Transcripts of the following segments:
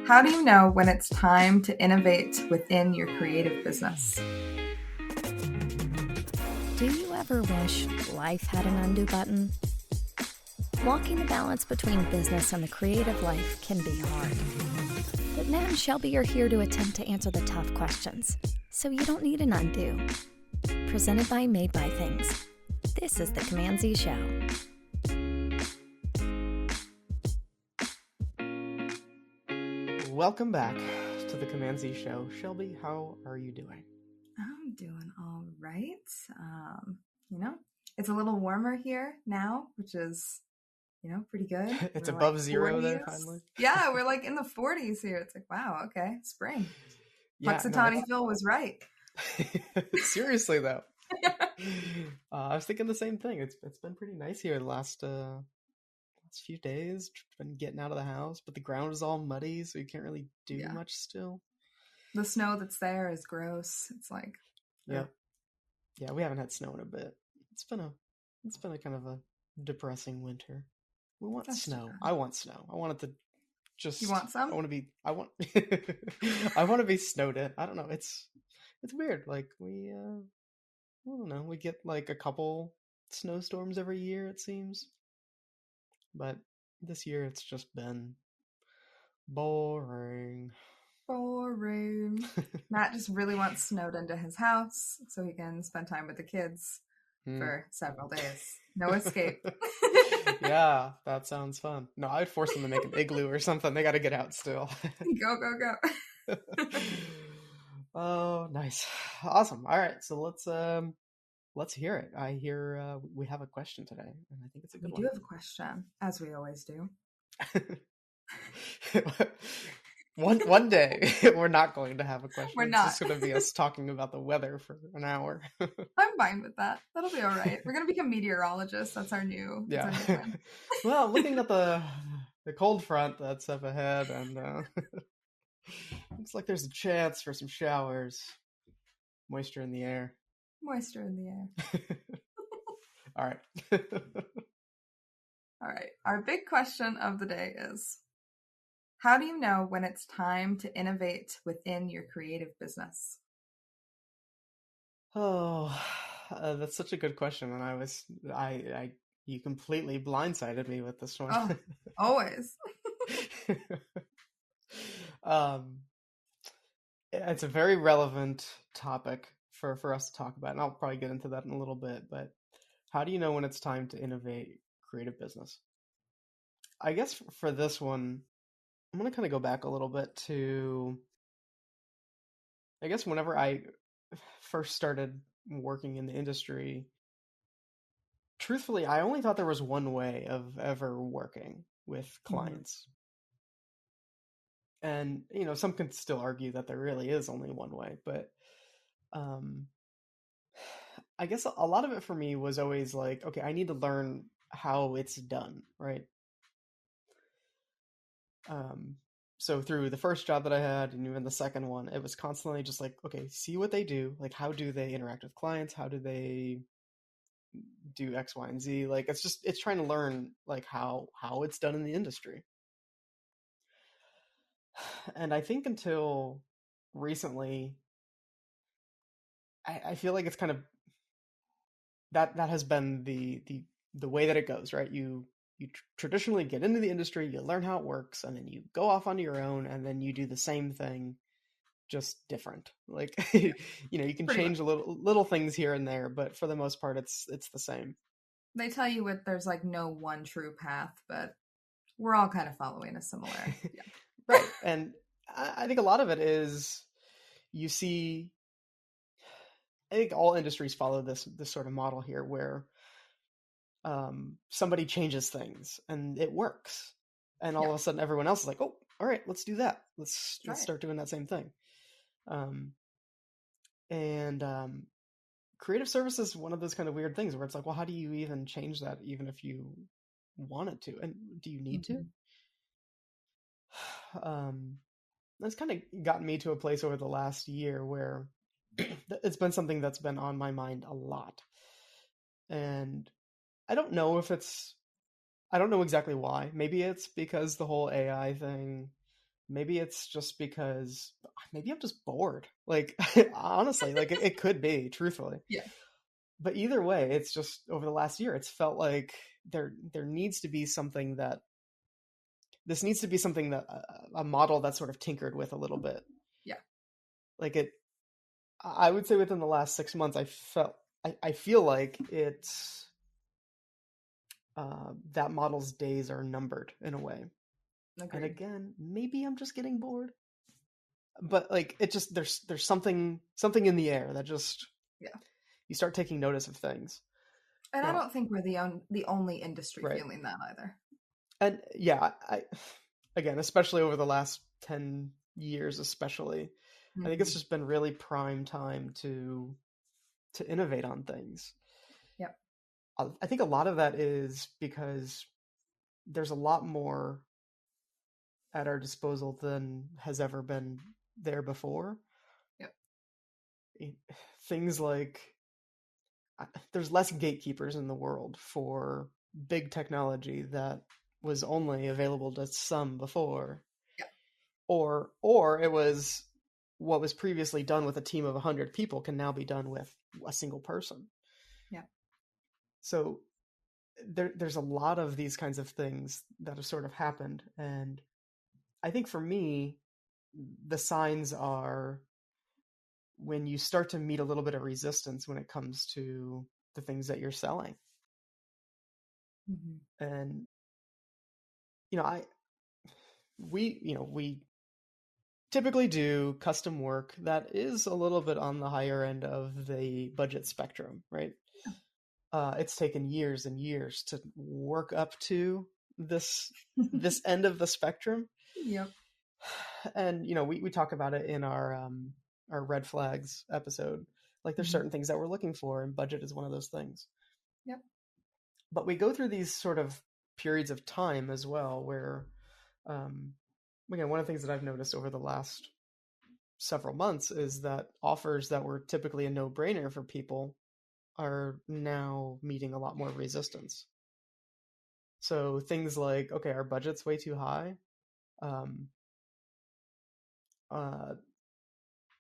How do you know when it's time to innovate within your creative business? Do you ever wish life had an undo button? Walking the balance between business and the creative life can be hard. But Matt and Shelby are here to attempt to answer the tough questions, so you don't need an undo. Presented by Made by Things. This is the CMD-Z Show. Welcome back to the CMD-Z Show. Shelby, how are you doing? I'm doing all right. It's a little warmer here now, which is, pretty good. It's We're above like zero 40s. there, finally. Yeah, we're like in the 40s here. It's like, wow, okay, spring. Yeah, Puxatawny Phil was right. Seriously, though. I was thinking the same thing. It's been pretty nice here the last few days. Been getting out of the house, but the ground is all muddy, so you can't really do much still. The snow that's there is gross. It's like, yeah, we haven't had snow in a bit. It's been a kind of a depressing winter. We want snow. I want snow. I want it to just. You want some? I want. I want to be snowed in. I don't know. It's weird. Like we, I don't know. We get like a couple snowstorms every year, it seems. But this year it's just been boring. Matt just really wants snowed into his house so he can spend time with the kids for several days. No escape. Yeah, that sounds fun. No, I'd force them to make an igloo or something. They got to get out still. Go. Oh, nice. Awesome. All right, so let's hear it. I hear we have a question today, and I think it's a good one. We do have a question, as we always do. One day we're not going to have a question. We're not. It's just going to be us talking about the weather for an hour. I'm fine with that. That'll be all right. We're going to become meteorologists. That's our new. Yeah. That's our new plan. Well, looking at the cold front that's up ahead, and looks like there's a chance for some showers, moisture in the air. All right. All right. Our big question of the day is, how do you know when it's time to innovate within your creative business? Oh, that's such a good question. And you completely blindsided me with this one. Oh, always. It's a very relevant topic for us to talk about, and I'll probably get into that in a little bit, but how do you know when it's time to innovate creative business? I guess for this one, I'm going to kind of go back a little bit to, I guess whenever I first started working in the industry, truthfully, I only thought there was one way of ever working with clients. And, some can still argue that there really is only one way, but I guess a lot of it for me was always like, okay, I need to learn how it's done, right? So through the first job that I had and even the second one, it was constantly just like, okay, see what they do. Like, how do they interact with clients? How do they do X, Y, and Z? Like, it's trying to learn like how it's done in the industry. And I think until recently, I feel like it's kind of that has been the way that it goes, right? You traditionally get into the industry, you learn how it works, and then you go off on your own, and then you do the same thing, just different. Like, you can change little things here and there, but for the most part, it's the same. They tell you there's like no one true path, but we're all kind of following a similar. Yeah. Right. And I think a lot of it is you see, I think all industries follow this sort of model here where somebody changes things and it works. And all of a sudden everyone else is like, oh, all right, let's do that. Let's start doing that same thing. Creative service is one of those kind of weird things where it's like, well, how do you even change that even if you wanted to? And do you need to? That's kind of gotten me to a place over the last year where it's been something that's been on my mind a lot. And I don't know exactly why. Maybe it's because the whole AI thing maybe it's just because maybe I'm just bored. Like, honestly, like it could be, truthfully. Yeah. But either way, it's just over the last year, it's felt like there needs to be something that this needs to be something that a model that's sort of tinkered with a little bit. Yeah. Like I would say within the last 6 months, I feel like it's that model's days are numbered in a way. Agreed. And again, maybe I'm just getting bored, but like it just there's something in the air that just you start taking notice of things. And now, I don't think we're the only industry feeling that either. And yeah, again, especially over the last 10 years, especially, I think it's just been really prime time to innovate on things. Yep. I think a lot of that is because there's a lot more at our disposal than has ever been there before. Yep. Things like there's less gatekeepers in the world for big technology that was only available to some before. Yeah. Or it was what was previously done with a team of 100 people can now be done with a single person. Yeah. So there's a lot of these kinds of things that have sort of happened. And I think for me, the signs are when you start to meet a little bit of resistance when it comes to the things that you're selling. And, we typically do custom work that is a little bit on the higher end of the budget spectrum, right? It's taken years and years to work up to this end of the spectrum. Yep. And we talk about it in our red flags episode. Like there's certain things that we're looking for, and budget is one of those things. Yep. But we go through these sort of periods of time as well, where again, one of the things that I've noticed over the last several months is that offers that were typically a no-brainer for people are now meeting a lot more resistance. So things like, okay, our budget's way too high.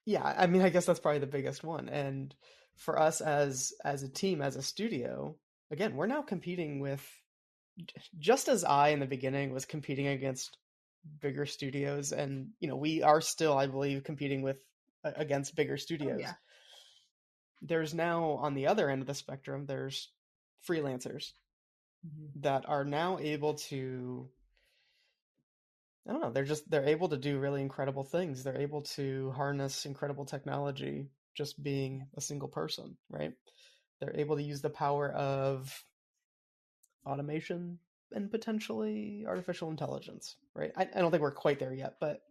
Yeah, I mean, I guess that's probably the biggest one. And for us as a team, as a studio, again, we're now competing with, just as I in the beginning was competing against bigger studios, and we are still, I believe, competing against bigger studios. Oh, yeah. There's now, on the other end of the spectrum, there's freelancers that are now able to, I don't know, they're able to do really incredible things. They're able to harness incredible technology just being a single person, right? They're able to use the power of automation and potentially artificial intelligence, right? I don't think we're quite there yet, but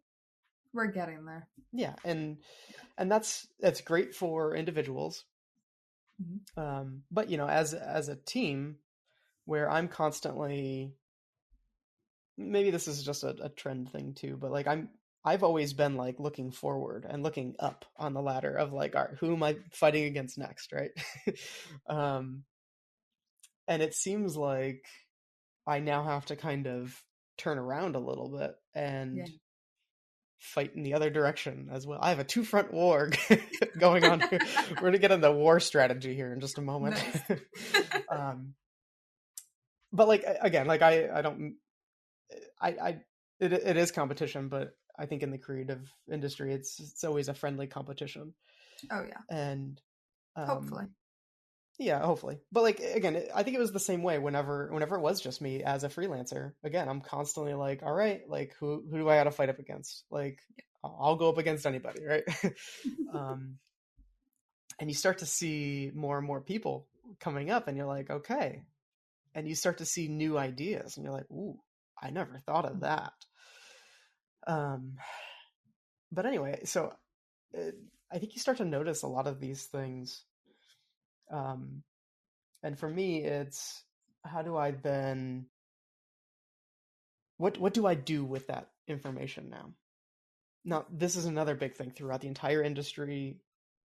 we're getting there. Yeah, and that's great for individuals. But as a team, where I'm constantly, maybe this is just a trend thing too, but like I've always been like looking forward and looking up on the ladder of like, all right, who am I fighting against next, right? And it seems like I now have to kind of turn around a little bit and fight in the other direction as well. I have a two-front war going on here. We're going to get into war strategy here in just a moment. Nice. But like, again, like it is competition, but I think in the creative industry, it's always a friendly competition. Oh yeah. And hopefully. Yeah, hopefully. But like, again, I think it was the same way whenever it was just me as a freelancer. Again, I'm constantly like, all right, like who do I got to fight up against? Like, I'll go up against anybody, right? And you start to see more and more people coming up, and you're like, okay. And you start to see new ideas, and you're like, ooh, I never thought of that. But anyway, so I think you start to notice a lot of these things. And for me, it's how do I then, what do I do with that information now? Now, this is another big thing throughout the entire industry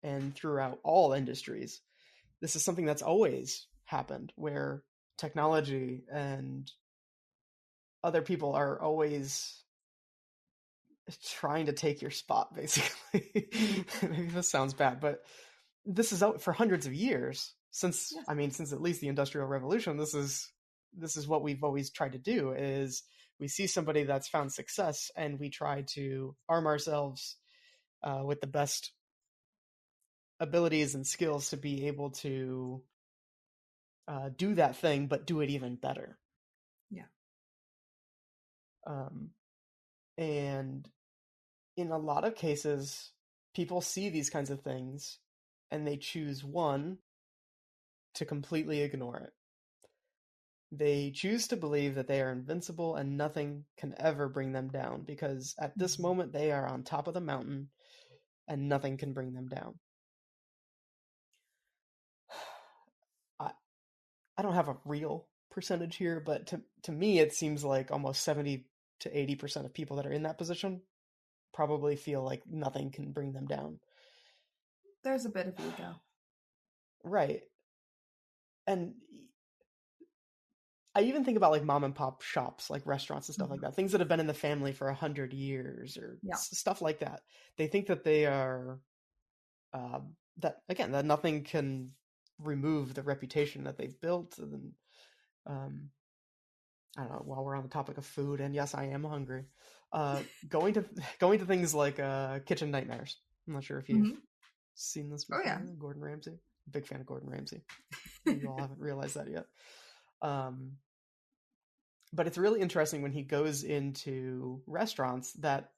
and throughout all industries. This is something that's always happened, where technology and other people are always trying to take your spot, basically. Maybe this sounds bad, but this is out for hundreds of years since, Yes. I mean, since at least the Industrial Revolution. This is what we've always tried to do, is we see somebody that's found success and we try to arm ourselves with the best abilities and skills to be able to do that thing, but do it even better. Yeah. And in a lot of cases, people see these kinds of things and they choose, one, to completely ignore it. They choose to believe that they are invincible and nothing can ever bring them down, because at this moment they are on top of the mountain and nothing can bring them down. I don't have a real percentage here, but to me it seems like almost 70 to 80% of people that are in that position probably feel like nothing can bring them down. There's a bit of ego. Right. And I even think about like mom and pop shops, like restaurants and stuff like that, things that have been in the family for 100 years or stuff like that. They think that they are, that nothing can remove the reputation that they've built. And I don't know, while we're on the topic of food, and yes, I am hungry, going to things like Kitchen Nightmares. I'm not sure if you've seen this before. Oh, yeah. Gordon Ramsay. Big fan of Gordon Ramsay. You all haven't realized that yet. But it's really interesting when he goes into restaurants that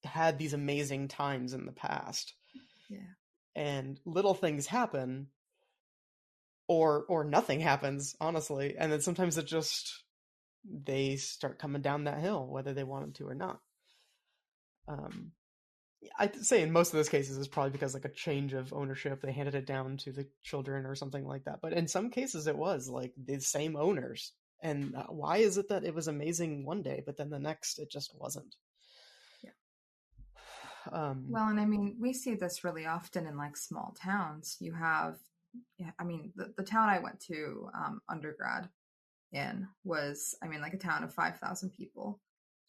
had these amazing times in the past. Yeah. And little things happen or nothing happens, honestly. And then sometimes they start coming down that hill, whether they want them to or not. I'd say in most of those cases it's probably because like a change of ownership, they handed it down to the children or something like that. But in some cases it was like the same owners. And why is it that it was amazing one day, but then the next it just wasn't? Yeah. Well, and I mean, we see this really often in like small towns. You have, I mean, the town I went to undergrad in was, I mean, like a town of 5,000 people,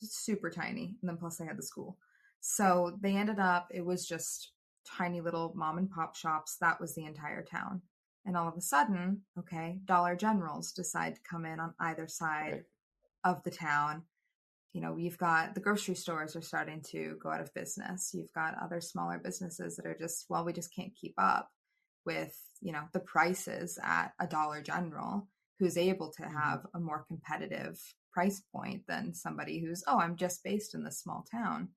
just super tiny. And then plus they had the school. So they ended up, it was just tiny little mom and pop shops. That was the entire town. And all of a sudden, okay, Dollar Generals decide to come in on either side of the town. You know, you've got the grocery stores are starting to go out of business. You've got other smaller businesses that are just, well, we just can't keep up with, you know, the prices at a Dollar General, who's able to have a more competitive price point than somebody who's, oh, I'm just based in this small town.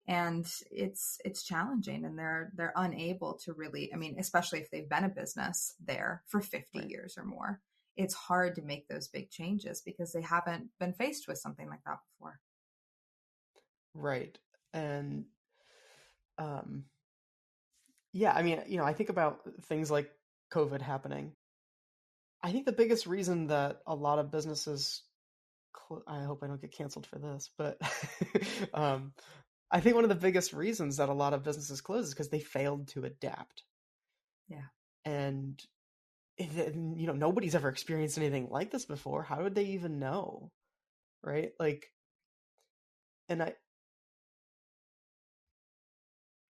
And it's challenging, and they're unable to really, I mean, especially if they've been a business there for 50 years or more, it's hard to make those big changes because they haven't been faced with something like that before. Right. And yeah, I mean, you know, I think about things like COVID happening. I think the biggest reason that a lot of businesses, I hope I don't get canceled for this, but I think one of the biggest reasons that a lot of businesses close is because they failed to adapt. Yeah. And, you know, nobody's ever experienced anything like this before. How would they even know? Right? Like, and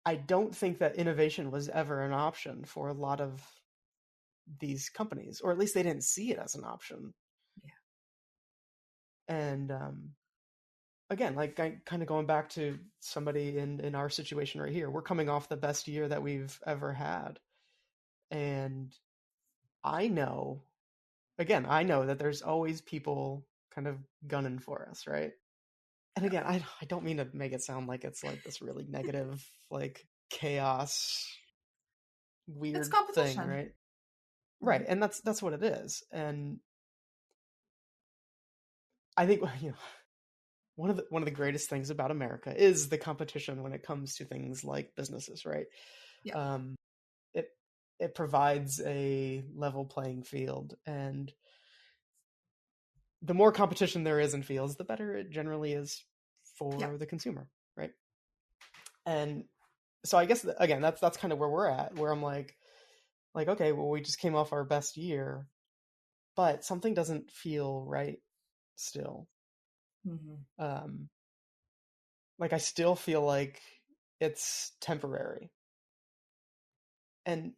I don't think that innovation was ever an option for a lot of these companies, or at least they didn't see it as an option. Yeah. And, again, like kind of going back to somebody in our situation right here, we're coming off the best year that we've ever had. And I know that there's always people kind of gunning for us, right? And again, I don't mean to make it sound like it's like this really negative, like chaos, weird thing, right? Right. And that's what it is. And I think, you know, one of the greatest things about America is the competition when it comes to things like businesses, right? Yeah. It provides a level playing field, and the more competition there is in fields, the better it generally is for the consumer, right? And so I guess again, that's kind of where we're at, where I'm like, okay, well, we just came off our best year, but something doesn't feel right still. like I still feel like it's temporary. And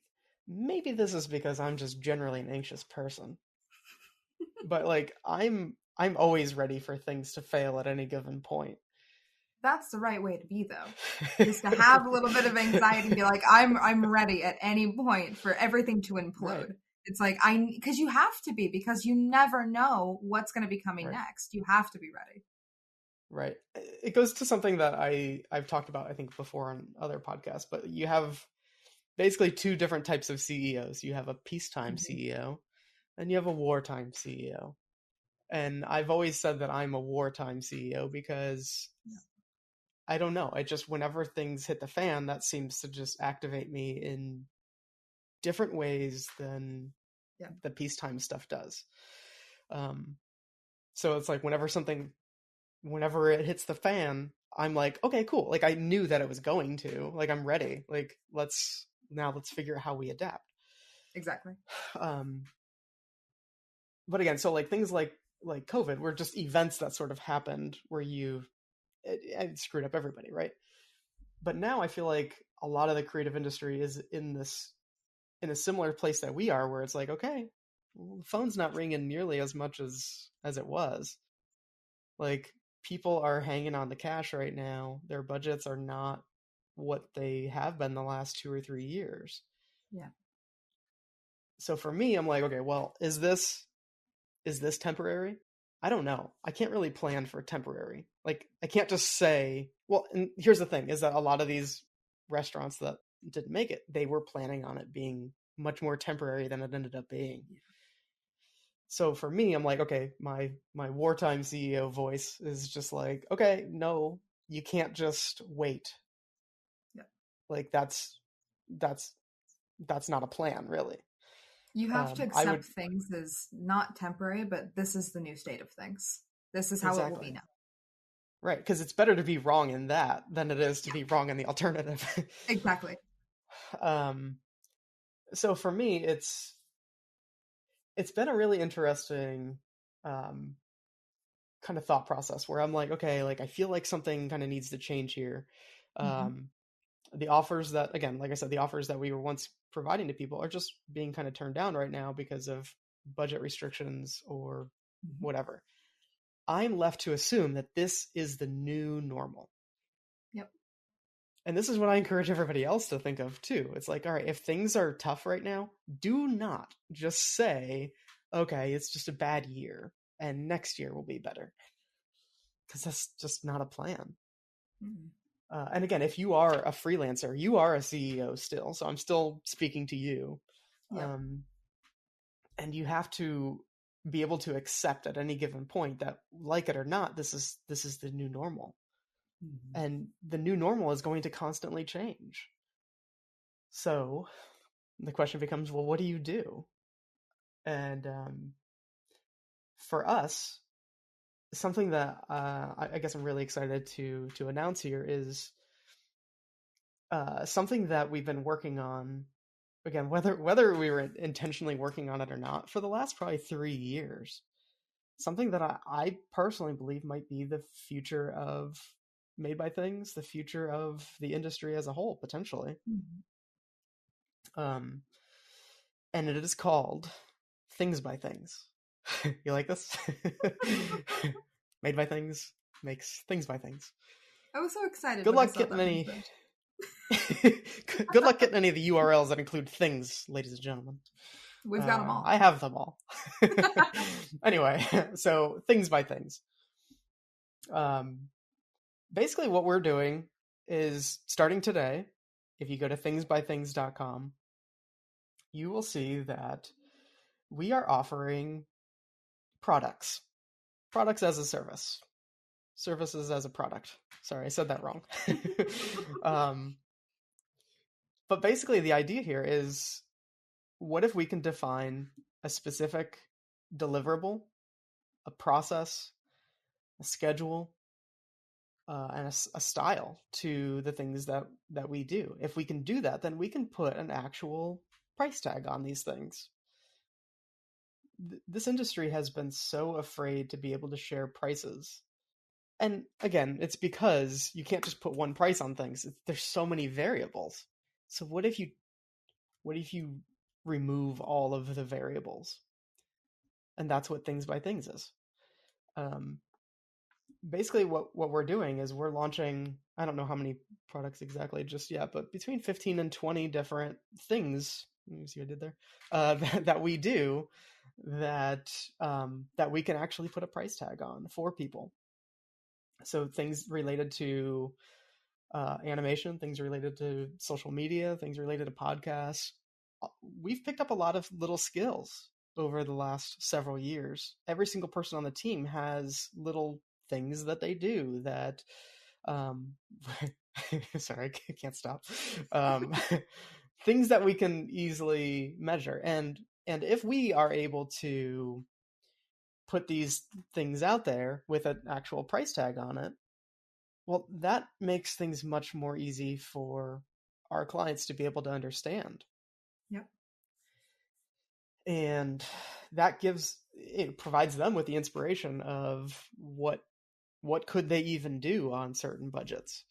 maybe this is because I'm just generally an anxious person. But like I'm always ready for things to fail at any given point. That's the right way to be, though, is to have a little bit of anxiety and be like, I'm ready at any point for everything to implode. Right. It's like, because you have to be, because you never know what's going to be coming Right. next. You have to be ready. Right. It goes to something that I've talked about, I think, before on other podcasts, but you have basically two different types of CEOs. You have a peacetime CEO and you have a wartime CEO. And I've always said that I'm a wartime CEO because I don't know. I just, whenever things hit the fan, that seems to just activate me in different ways than the peacetime stuff does. So it's like whenever it hits the fan, I'm like, okay, cool. Like I knew that it was going to, like, I'm ready. Like, let's figure out how we adapt. Exactly. But again, so like things like COVID were just events that sort of happened where it screwed up everybody, right? But now I feel like a lot of the creative industry is in a similar place that we are, where it's like, okay, well, the phone's not ringing nearly as much as it was. Like, people are hanging on to cash right now. Their budgets are not what they have been the last 2 or 3 years. Yeah. So for me, I'm like, okay, well, is this temporary? I don't know. I can't really plan for temporary. Like, I can't just say, well, and here's the thing, is that a lot of these restaurants that didn't make it, they were planning on it being much more temporary than it ended up being. So for me, I'm like, okay, my wartime CEO voice is just like, okay, no, you can't just wait. Yeah. Like that's not a plan, really. You have to accept things as not temporary, but this is the new state of things. This is how it will be now. Right, because it's better to be wrong in that than it is to be wrong in the alternative. Exactly. So for me, it's been a really interesting kind of thought process where I'm like, okay, like I feel like something kind of needs to change here. The offers that, again, like I said, the offers that we were once providing to people are just being kind of turned down right now because of budget restrictions or whatever. I'm left to assume that this is the new normal. Yep. And this is what I encourage everybody else to think of too. It's like, all right, if things are tough right now, do not just say, okay, it's just a bad year and next year will be better. Because that's just not a plan. And again, if you are a freelancer, you are a CEO still. So I'm still speaking to you. Yep. And you have to be able to accept at any given point that, like it or not, this is the new normal. And the new normal is going to constantly change. So the question becomes, well, what do you do? And for us, something that I guess I'm really excited to announce here is something that we've been working on, again, whether we were intentionally working on it or not, for the last probably 3 years. Something that I personally believe might be the future of Made by Things, the future of the industry as a whole, potentially. And it is called Things by Things. You like this? Made by Things makes Things by Things. I was so excited. Good luck getting any. Good luck getting any of the URLs that include things, ladies and gentlemen. We've got them all. I have them all. Anyway, so Things by Things. Basically what we're doing is, starting today, if you go to thingsbythings.com, you will see that we are offering products as a service, services as a product. Sorry, I said that wrong. But basically the idea here is, what if we can define a specific deliverable, a process, a schedule, and a style to the things that we do? If we can do that, then we can put an actual price tag on these things. This industry has been so afraid to be able to share prices. And again, it's because you can't just put one price on things. There's so many variables. So what if you remove all of the variables? And that's what Things by Things is. Basically what we're doing is we're launching, I don't know how many products exactly just yet, but between 15 and 20 different things, let me see what I did there, that we do that we can actually put a price tag on for people. So things related to animation, things related to social media, things related to podcasts. We've picked up a lot of little skills over the last several years. Every single person on the team has little things that they do that sorry, I can't stop. Things that we can easily measure. And if we are able to put these things out there with an actual price tag on it, well, that makes things much more easy for our clients to be able to understand. Yep. And that it provides them with the inspiration of what could they even do on certain budgets.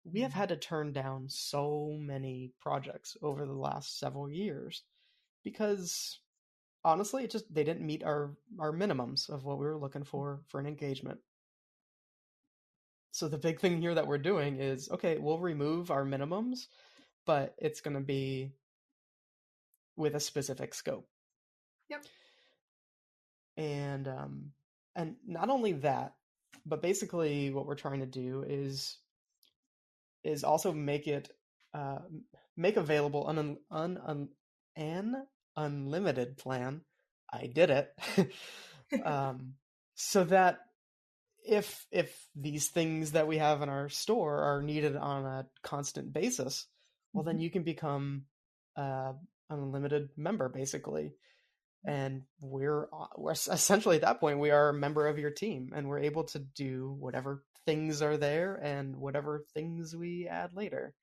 We have had to turn down so many projects over the last several years because honestly, they didn't meet our minimums of what we were looking for an engagement. So the big thing here that we're doing is, okay, we'll remove our minimums, but it's going to be with a specific scope. Yep. And not only that, but basically what we're trying to do is also make it make available an unlimited plan. I did it. So that if these things that we have in our store are needed on a constant basis, well, then you can become an unlimited member, basically. And we're essentially at that point, we are a member of your team, and we're able to do whatever things are there and whatever things we add later.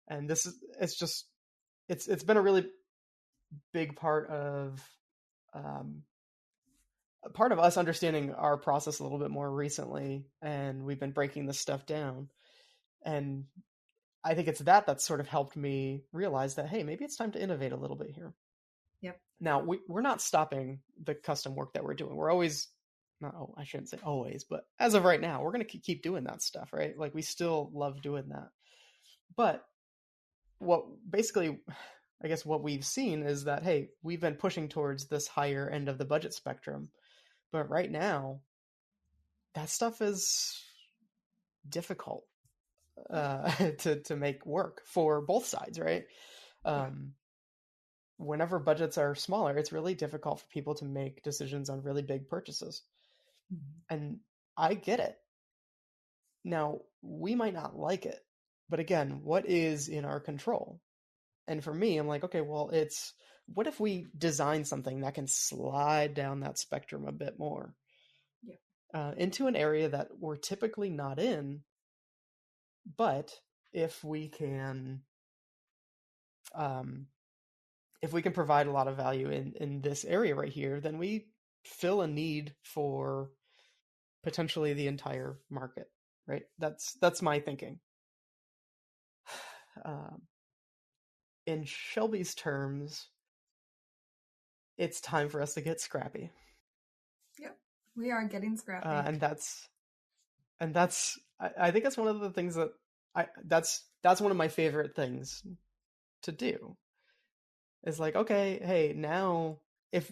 And it's been a really big part of us understanding our process a little bit more recently, and we've been breaking this stuff down. And I think it's that's sort of helped me realize that, hey, maybe it's time to innovate a little bit here. Yep. Now, we're not stopping the custom work that we're doing. We're always, I shouldn't say always, but as of right now, we're going to keep doing that stuff, right? Like, we still love doing that. But what we've seen is that, hey, we've been pushing towards this higher end of the budget spectrum. But right now, that stuff is difficult to make work for both sides, right? Whenever budgets are smaller, it's really difficult for people to make decisions on really big purchases. And I get it. Now, we might not like it, but again, what is in our control? And for me, I'm like, okay, well, what if we design something that can slide down that spectrum a bit more into an area that we're typically not in, but if we can provide a lot of value in this area right here, then we fill a need for potentially the entire market, right? That's my thinking. In Shelby's terms, it's time for us to get scrappy. Yep, we are getting scrappy. And that's I think that's one of the things that's one of my favorite things to do. Is like, okay, hey, now if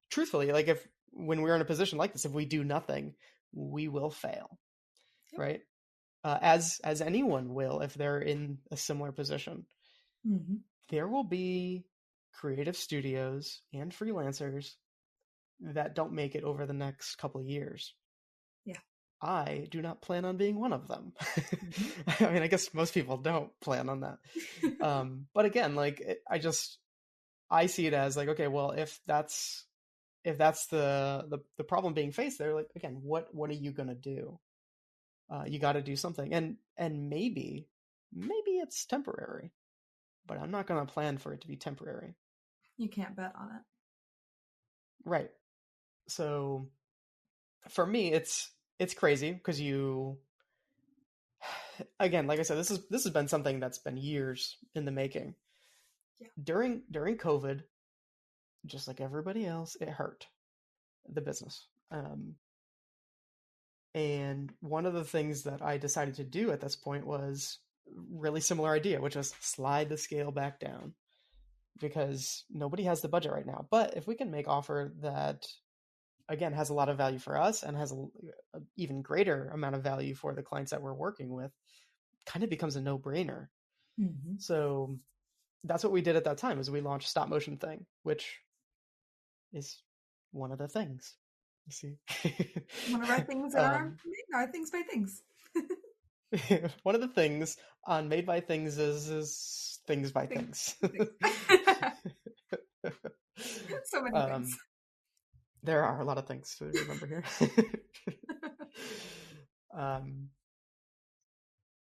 truthfully, like, if when we're in a position like this, if we do nothing, we will fail. Yep. Right? As anyone will if they're in a similar position. There will be creative studios and freelancers that don't make it over the next couple of years. Yeah. I do not plan on being one of them. I mean, I guess most people don't plan on that. But again, like, I see it as like, okay, well, if that's the problem being faced there, like, again, what are you going to do? You got to do something. And maybe it's temporary, but I'm not going to plan for it to be temporary. You can't bet on it. Right. So for me, it's crazy because again, like I said, this has been something that's been years in the making. Yeah. During COVID, just like everybody else, it hurt the business. And one of the things that I decided to do at this point was really similar idea, which was slide the scale back down because nobody has the budget right now. But if we can make offer that, again, has a lot of value for us and has a even greater amount of value for the clients that we're working with, kind of becomes a no-brainer. Mm-hmm. So that's what we did at that time is we launched Stop Motion Thing, which is one of the things. You see, One of our things that are things by things. one of the things on Made by Things is things by things. So many things. There are a lot of things to remember here.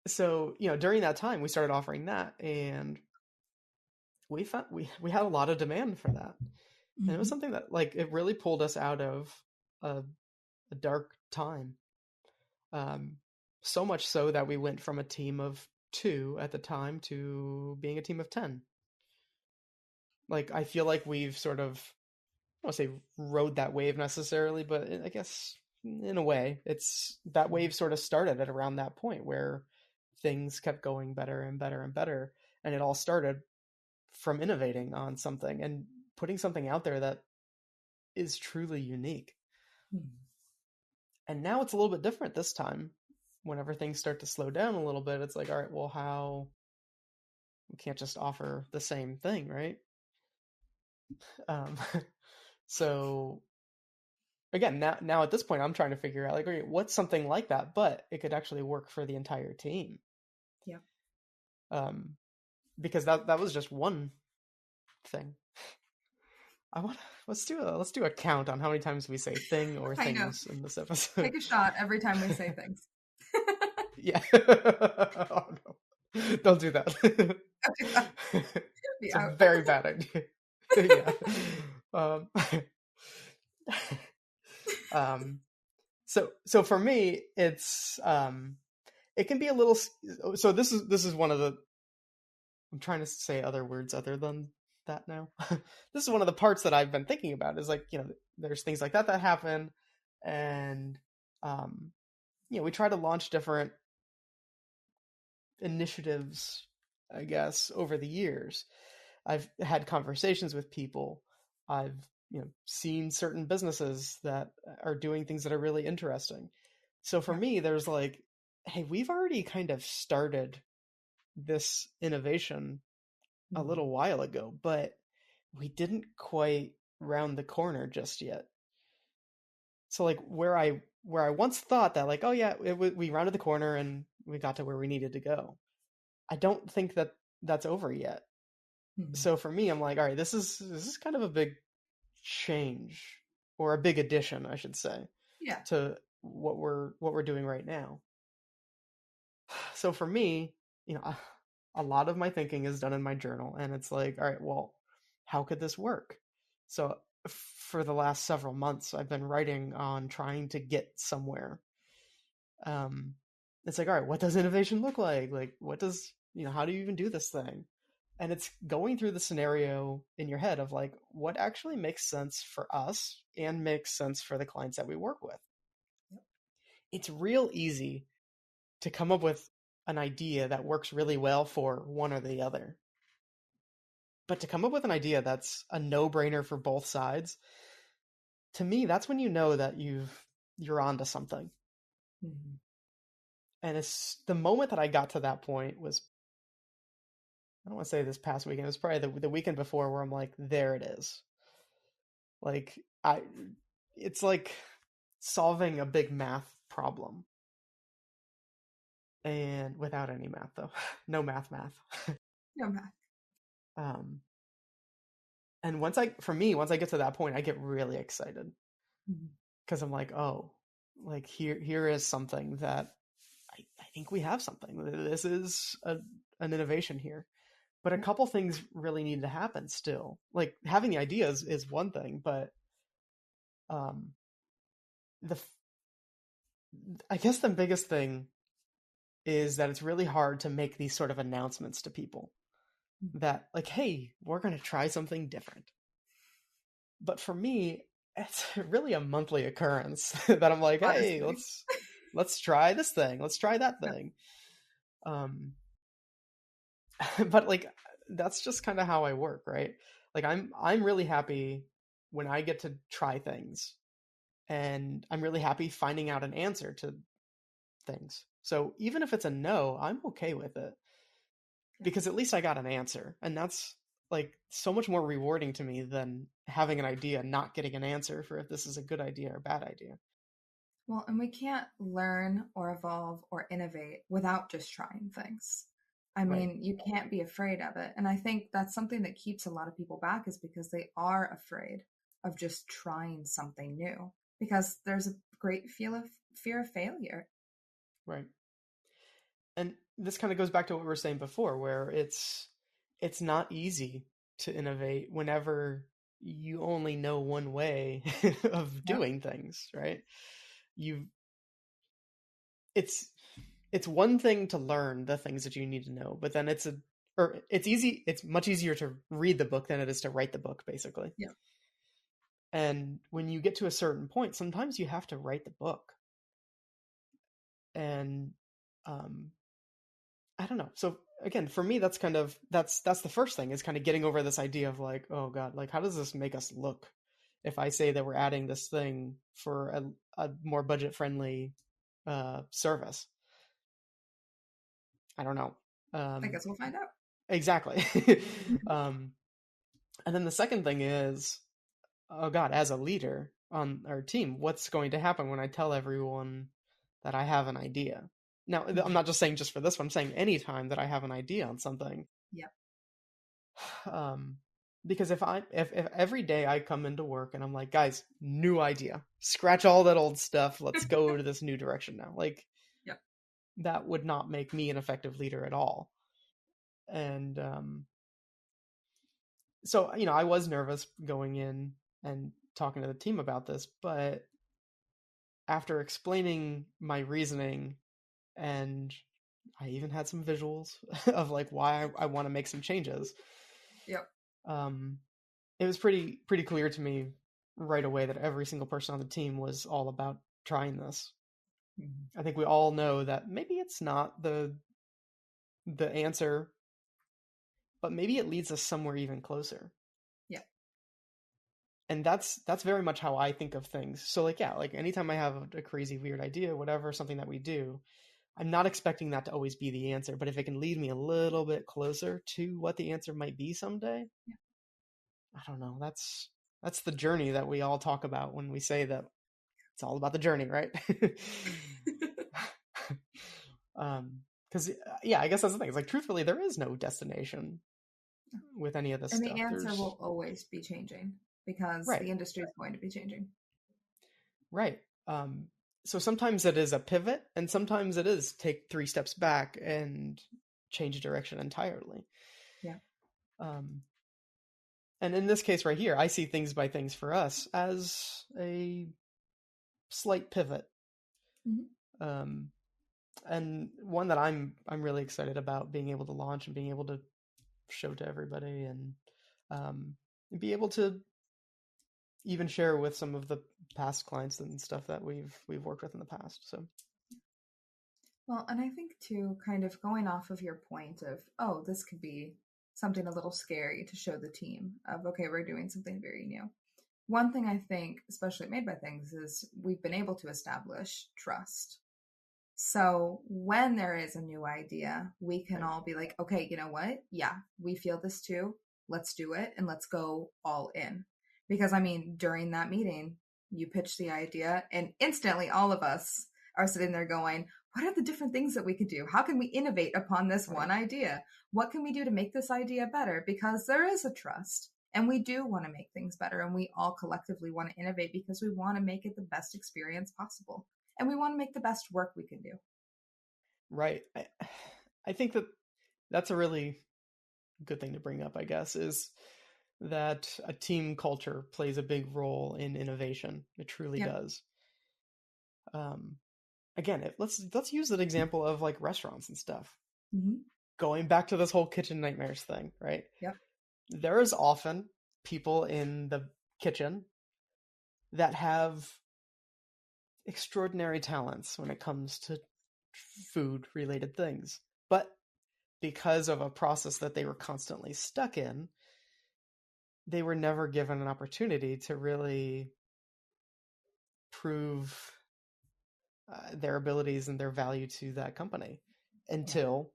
So, during that time, we started offering that, and we found we had a lot of demand for that. And it was something that, like, it really pulled us out of a dark time. So much so that we went from a team of 2 at the time to being a team of 10. Like, I feel like we've sort of, I don't want to say rode that wave necessarily, but I guess in a way, it's that wave sort of started at around that point where things kept going better and better and better. And it all started from innovating on something and putting something out there that is truly unique. And now it's a little bit different this time. Whenever things start to slow down a little bit, it's like, all right, well, how? We can't just offer the same thing, right? So again, now at this point, I'm trying to figure out, like, okay, what's something like that, but it could actually work for the entire team. Yeah. Because that was just one thing. Let's do a count on how many times we say thing or things in this episode. Take a shot every time we say things. Yeah. Oh no. Don't do that. It's a very bad idea. Yeah. So for me, it's it can be a little. So this is one of the. I'm trying to say other words other than that now. This is one of the parts that I've been thinking about. Is like, there's things like that happen, and we try to launch different initiatives, I guess, over the years. I've had conversations with people. I've seen certain businesses that are doing things that are really interesting. So for me, there's like, hey, we've already kind of started this innovation a little while ago, but we didn't quite round the corner just yet. So like where I once thought that, like, oh yeah, we rounded the corner and we got to where we needed to go, I don't think that that's over yet. So for me, I'm like, all right, this is kind of a big change, or a big addition, I should say, to what we're doing right now. So for me, a lot of my thinking is done in my journal, and it's like, all right, well, how could this work? So for the last several months, I've been writing on trying to get somewhere. It's like, all right, what does innovation look like? Like, what does, how do you even do this thing? And it's going through the scenario in your head of like, what actually makes sense for us and makes sense for the clients that we work with. It's real easy to come up with an idea that works really well for one or the other. But to come up with an idea that's a no-brainer for both sides, to me, that's when you know that you're onto something. And it's the moment that I got to that point was, I don't want to say this past weekend, it was probably the weekend before, where I'm like, there it is. Like, it's like solving a big math problem. And without any math, though. No math. No math. And once I get to that point, I get really excited. Because I'm like, oh, like here is something that I think we have something. This is an innovation here. But a couple things really need to happen still. Like, having the ideas is one thing, but I guess the biggest thing is that it's really hard to make these sort of announcements to people that, like, hey, we're going to try something different. But for me, it's really a monthly occurrence that I'm like, hey, Honestly. let's try this thing, let's try that Yeah. thing. But like, that's just kind of how I work, right? Like, I'm really happy when I get to try things, and I'm really happy finding out an answer to things. So even if it's a no, I'm okay with it, because at least I got an answer, and that's like so much more rewarding to me than having an idea and not getting an answer for if this is a good idea or bad idea. Well, and we can't learn or evolve or innovate without just trying things. I Right. mean, you can't be afraid of it. And I think that's something that keeps a lot of people back, is because they are afraid of just trying something new, because there's a great fear of failure. Right. And this kind of goes back to what we were saying before, where it's not easy to innovate whenever you only know one way of Yep. doing things, right? You it's it's one thing to learn the things that you need to know, but then it's much easier to read the book than it is to write the book, basically. Yeah. And when you get to a certain point, sometimes you have to write the book. And I don't know. So again, for me, that's the first thing, is kind of getting over this idea of like, oh God, like how does this make us look if I say that we're adding this thing for a more budget friendly service? I don't know. I guess we'll find out. Exactly. um, and then the second thing is, oh God, as a leader on our team, what's going to happen when I tell everyone that I have an idea? Now, I'm not just saying just for this one, I'm saying anytime that I have an idea on something. Yeah. Because if every day I come into work and I'm like, guys, new idea, scratch all that old stuff, let's go to this new direction now. Like, Yeah. that would not make me an effective leader at all. And so, I was nervous going in and talking to the team about this, but after explaining my reasoning, and I even had some visuals of like why I want to make some changes. Yep. It was pretty clear to me right away that every single person on the team was all about trying this. I think we all know that maybe it's not the answer, but maybe it leads us somewhere even closer. Yeah. And that's very much how I think of things. So like, yeah, like anytime I have a crazy weird idea, whatever, something that we do, I'm not expecting that to always be the answer, but if it can lead me a little bit closer to what the answer might be someday, Yeah. I don't know. That's the journey that we all talk about when we say that it's all about the journey, right? Because yeah, I guess that's the thing. It's like, truthfully, there is no destination with any of this And stuff. the answer There's will always be changing, because right, the industry is going to be changing. right. So sometimes it is a pivot, and sometimes it is take 3 steps back and change direction entirely. Yeah. And in this case right here, I see things by things for us as a slight pivot. Mm-hmm. And one that I'm really excited about being able to launch and being able to show to everybody, and be able to even share with some of the past clients and stuff that we've worked with in the past. So, Well, and I think too, kind of going off of your point of, oh, this could be something a little scary to show the team of, okay, we're doing something very new. One thing I think, especially at Made by Things, is we've been able to establish trust. So when there is a new idea, we can all be like, okay, you know what? Yeah, we feel this too. Let's do it, and let's go all in. Because I mean, during that meeting, you pitch the idea, and instantly all of us are sitting there going, what are the different things that we could do? How can we innovate upon this one idea? What can we do to make this idea better? Because there is a trust, and we do want to make things better, and we all collectively want to innovate because we want to make it the best experience possible. And we want to make the best work we can do. right. I think that's a really good thing to bring up, I guess, is that a team culture plays a big role in innovation. It truly does. again, let's use that example of like restaurants and stuff. Mm-hmm. Going back to this whole kitchen nightmares thing, right? Yep. There is often people in the kitchen that have extraordinary talents when it comes to food related things. But because of a process that they were constantly stuck in, they were never given an opportunity to really prove their abilities and their value to that company until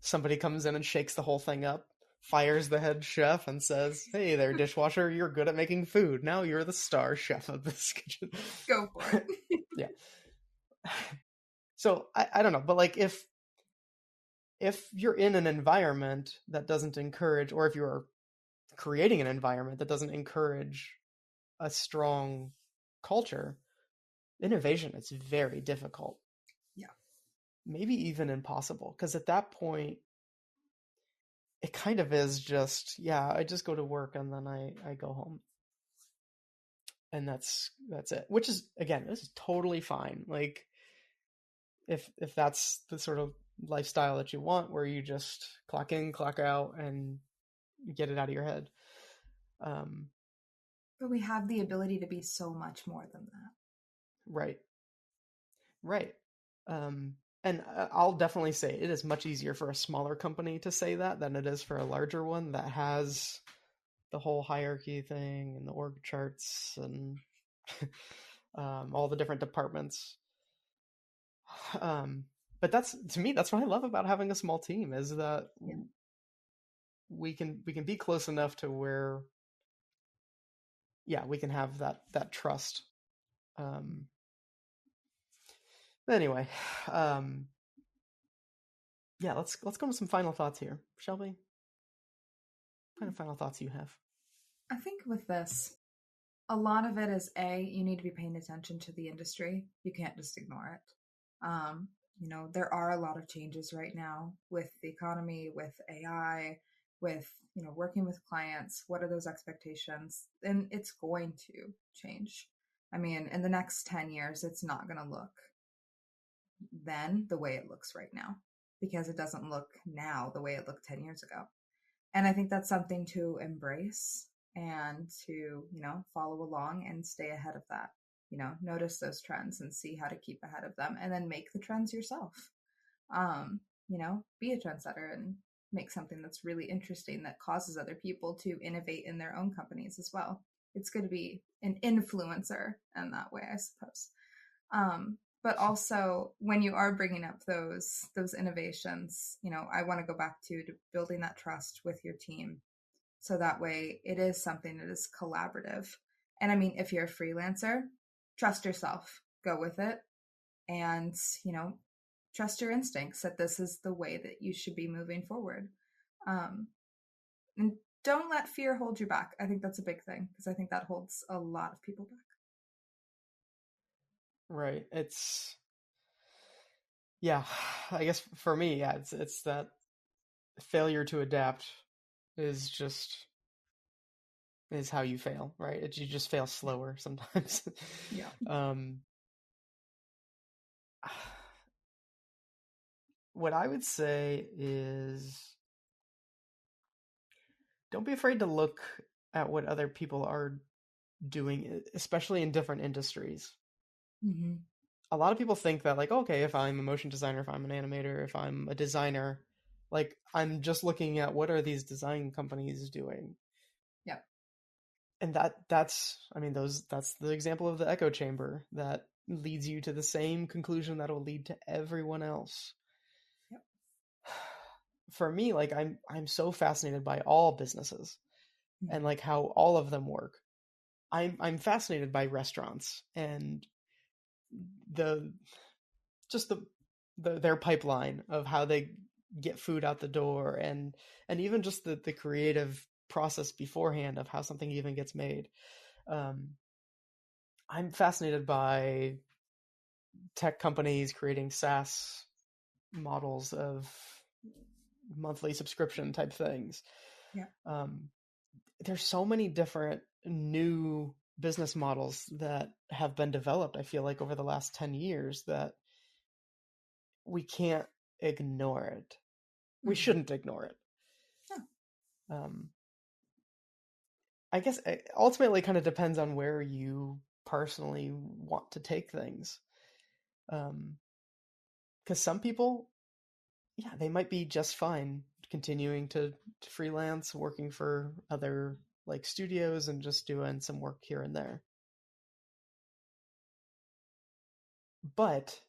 somebody comes in and shakes the whole thing up, fires the head chef and says, "Hey there, dishwasher, you're good at making food. Now you're the star chef of this kitchen." Go for it. Yeah. So I don't know, but like if you're in an environment that doesn't encourage, or if you're creating an environment that doesn't encourage a strong culture, innovation is very difficult. Yeah. Maybe even impossible, because at that point it kind of is just, yeah, I just go to work and then I go home. And that's it. Which is, again, this is totally fine. Like if that's the sort of lifestyle that you want, where you just clock in, clock out, and get it out of your head. But we have the ability to be so much more than that. Right. And I'll definitely say it is much easier for a smaller company to say that than it is for a larger one that has the whole hierarchy thing and the org charts and all the different departments. But to me, that's what I love about having a small team, is that we can be close enough to where, yeah, we can have that trust. Anyway, yeah, let's go to some final thoughts here, shall we? What kind of final thoughts you have? I think with this, a lot of it is you need to be paying attention to the industry. You can't just ignore it. There are a lot of changes right now with the economy, with AI, with, working with clients. What are those expectations? And it's going to change. I mean, in the next 10 years, it's not going to look then the way it looks right now, because it doesn't look now the way it looked 10 years ago. And I think that's something to embrace and to, follow along and stay ahead of that. Notice those trends and see how to keep ahead of them, and then make the trends yourself. Be a trendsetter and make something that's really interesting that causes other people to innovate in their own companies as well. It's good to be an influencer in that way, I suppose. But also when you are bringing up those innovations, I want to go back to building that trust with your team. So that way it is something that is collaborative. And I mean, if you're a freelancer, trust yourself, go with it, and, trust your instincts that this is the way that you should be moving forward. And don't let fear hold you back. I think that's a big thing, because I think that holds a lot of people back. Right. Yeah, I guess for me, yeah, it's that failure to adapt is how you fail, right? You just fail slower sometimes. Yeah. What I would say is, don't be afraid to look at what other people are doing, especially in different industries. Mm-hmm. A lot of people think that, like, okay, if I'm a motion designer, if I'm an animator, if I'm a designer, like, I'm just looking at what are these design companies doing. Yeah. And that's the example of the echo chamber that leads you to the same conclusion that will lead to everyone else. Yep. For me, like, I'm so fascinated by all businesses, mm-hmm. and like how all of them work. I'm fascinated by restaurants and their pipeline of how they get food out the door, and even just the creative process beforehand of how something even gets made. I'm fascinated by tech companies creating SaaS models of monthly subscription type things. Yeah. There's so many different new business models that have been developed, I feel like, over the last 10 years that we can't ignore it. We Mhm. shouldn't ignore it. Yeah. I guess it ultimately kind of depends on where you personally want to take things. Because some people, yeah, they might be just fine continuing to freelance, working for other like studios and just doing some work here and there. But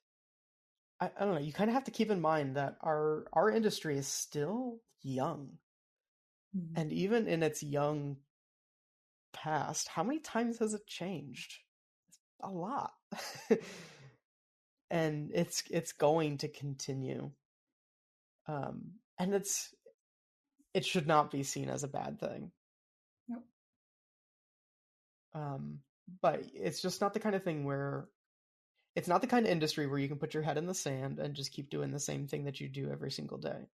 I don't know, you kind of have to keep in mind that our industry is still young. Mhm. And even in its young past, how many times has it changed? A lot. And it's going to continue. And it should not be seen as a bad thing. Yep. But it's just not the kind of thing where it's not the kind of industry where you can put your head in the sand and just keep doing the same thing that you do every single day.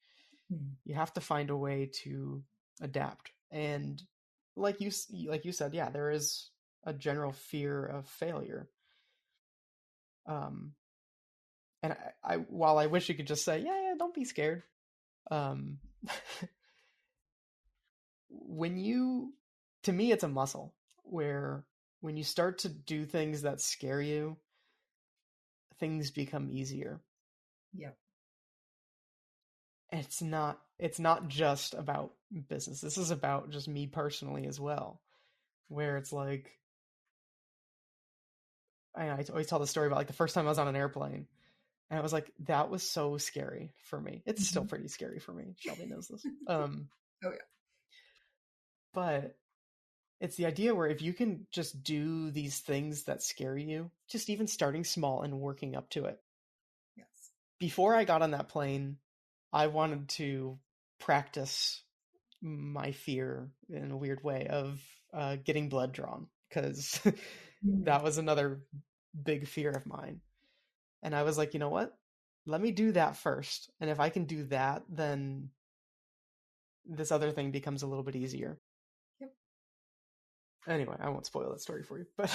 Mhm. You have to find a way to adapt. And like you said, yeah, there is a general fear of failure. And I while I wish you could just say, yeah, don't be scared. Um, to me, it's a muscle where when you start to do things that scare you, things become easier. Yep. It's not just about business. This is about just me personally as well, where it's like, I always tell the story about like the first time I was on an airplane, and I was like, that was so scary for me. It's still Mhm. pretty scary for me. Shelby knows this. Oh yeah. But it's the idea where if you can just do these things that scare you, just even starting small and working up to it. Yes. Before I got on that plane, I wanted to practice my fear in a weird way of getting blood drawn, because Mhm. that was another big fear of mine. And I was like, you know what? Let me do that first. And if I can do that, then this other thing becomes a little bit easier. Yep. Anyway, I won't spoil that story for you, but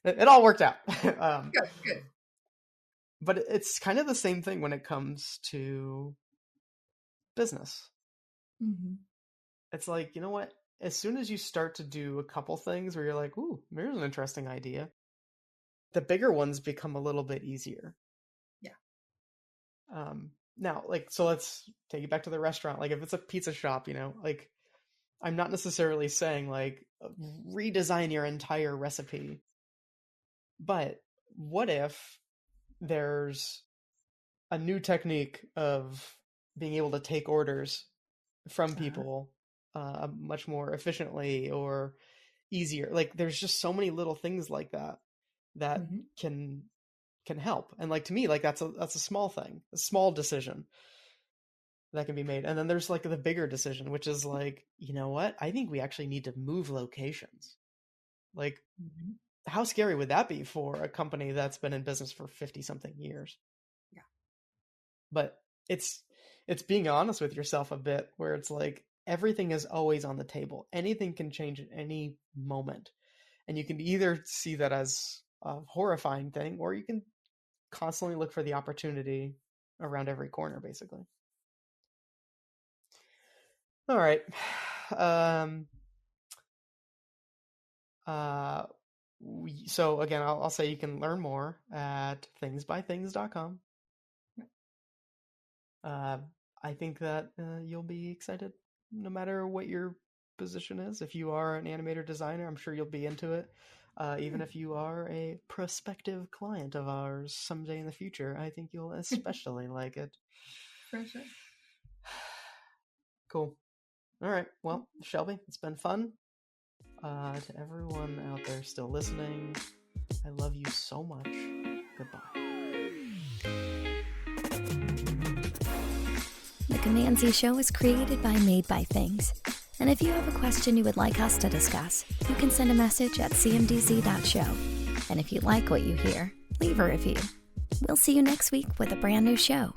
it all worked out. Good. But it's kind of the same thing when it comes to business. Mm-hmm. It's like, you know what? As soon as you start to do a couple things where you're like, ooh, here's an interesting idea, the bigger ones become a little bit easier. Yeah. Now, like, so let's take it back to the restaurant. Like, if it's a pizza shop, like, I'm not necessarily saying, like, redesign your entire recipe. But what if there's a new technique of being able to take orders from people much more efficiently or easier? Like, there's just so many little things like that Mm-hmm. can help. And like, to me, like, that's a small thing, a small decision that can be made. And then there's like the bigger decision, which is like, you know what? I think we actually need to move locations. Like, Mm-hmm. how scary would that be for a company that's been in business for 50 something years? Yeah. But it's being honest with yourself a bit, where it's like everything is always on the table. Anything can change at any moment. And you can either see that as a horrifying thing, or you can constantly look for the opportunity around every corner, basically. All right. Um, uh, so again, I'll say you can learn more at thingsbythings.com. I think that you'll be excited no matter what your position is. If you are an animator designer, I'm sure you'll be into it. Even if you are a prospective client of ours someday in the future, I think you'll especially like it. For sure. Cool. All right. Well, Shelby, it's been fun. To everyone out there still listening, I love you so much. Goodbye. The CMD-Z Show is created by Made by Things. And if you have a question you would like us to discuss, you can send a message at CMD-Z Show. And if you like what you hear, leave a review. We'll see you next week with a brand new show.